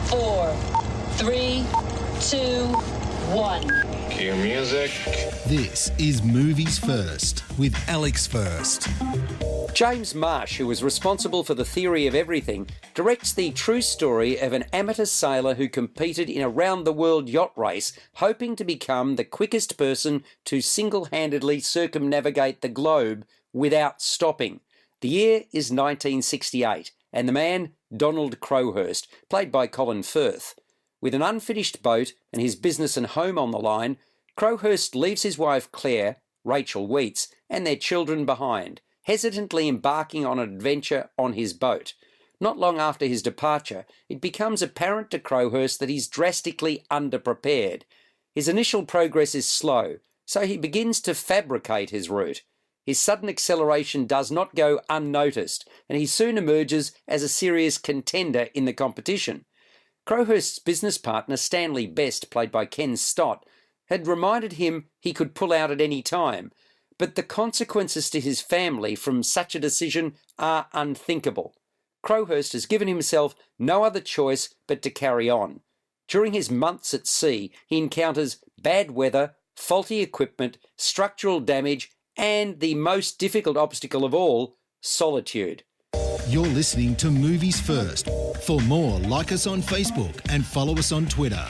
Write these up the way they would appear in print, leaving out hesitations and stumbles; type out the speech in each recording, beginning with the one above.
4, 3, 2, 1. Cue music. This is Movies First with Alex First. James Marsh, who was responsible for The Theory of Everything, directs the true story of an amateur sailor who competed in a round-the-world yacht race, hoping to become the quickest person to single-handedly circumnavigate the globe without stopping. The year is 1968, and the man, Donald Crowhurst, played by Colin Firth. With an unfinished boat and his business and home on the line, Crowhurst leaves his wife Claire, Rachel Weisz, and their children behind, hesitantly embarking on an adventure on his boat. Not long after his departure, it becomes apparent to Crowhurst that he's drastically underprepared. His initial progress is slow, so he begins to fabricate his route. His sudden acceleration does not go unnoticed, and he soon emerges as a serious contender in the competition. Crowhurst's business partner, Stanley Best, played by Ken Stott, had reminded him he could pull out at any time, but the consequences to his family from such a decision are unthinkable. Crowhurst has given himself no other choice but to carry on. During his months at sea, he encounters bad weather, faulty equipment, structural damage, and the most difficult obstacle of all, solitude. You're listening to Movies First. For more, like us on Facebook and follow us on Twitter.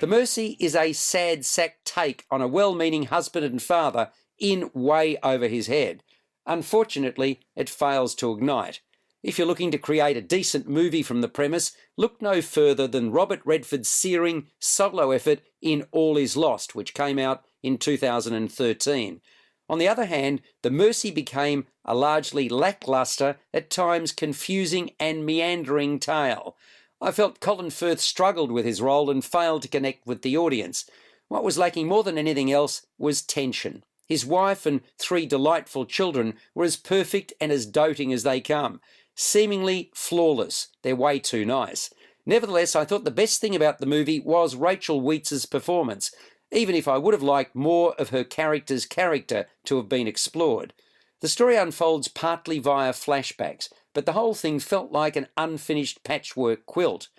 The Mercy is a sad sack take on a well-meaning husband and father in way over his head. Unfortunately, it fails to ignite. If you're looking to create a decent movie from the premise, look no further than Robert Redford's searing solo effort in All Is Lost, which came out in 2013. On the other hand, The Mercy became a largely lacklustre, at times confusing and meandering tale. I felt Colin Firth struggled with his role and failed to connect with the audience. What was lacking more than anything else was tension. His wife and 3 delightful children were as perfect and as doting as they come. Seemingly flawless. They're way too nice. Nevertheless, I thought the best thing about the movie was Rachel Weisz's performance, even if I would have liked more of her character's character to have been explored. The story unfolds partly via flashbacks, but the whole thing felt like an unfinished patchwork quilt.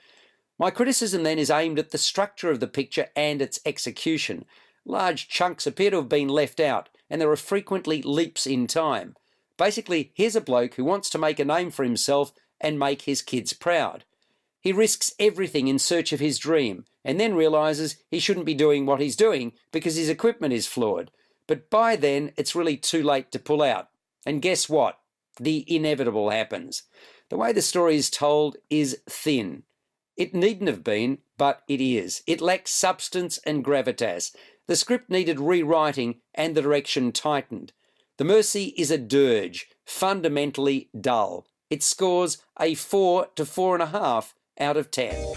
My criticism then is aimed at the structure of the picture and its execution. Large chunks appear to have been left out, and there are frequently leaps in time. Basically, here's a bloke who wants to make a name for himself and make his kids proud. He risks everything in search of his dream, and then realises he shouldn't be doing what he's doing because his equipment is flawed. But by then, it's really too late to pull out. And guess what? The inevitable happens. The way the story is told is thin. It needn't have been, but it is. It lacks substance and gravitas. The script needed rewriting and the direction tightened. The Mercy is a dirge, fundamentally dull. It scores a 4 to 4.5 out of 10.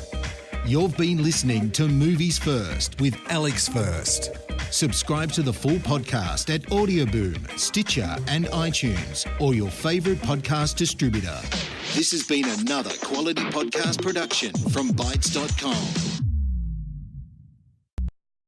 You've been listening to Movies First with Alex First. Subscribe to the full podcast at Audioboom, Stitcher and iTunes, or your favourite podcast distributor. This has been another quality podcast production from Bytes.com.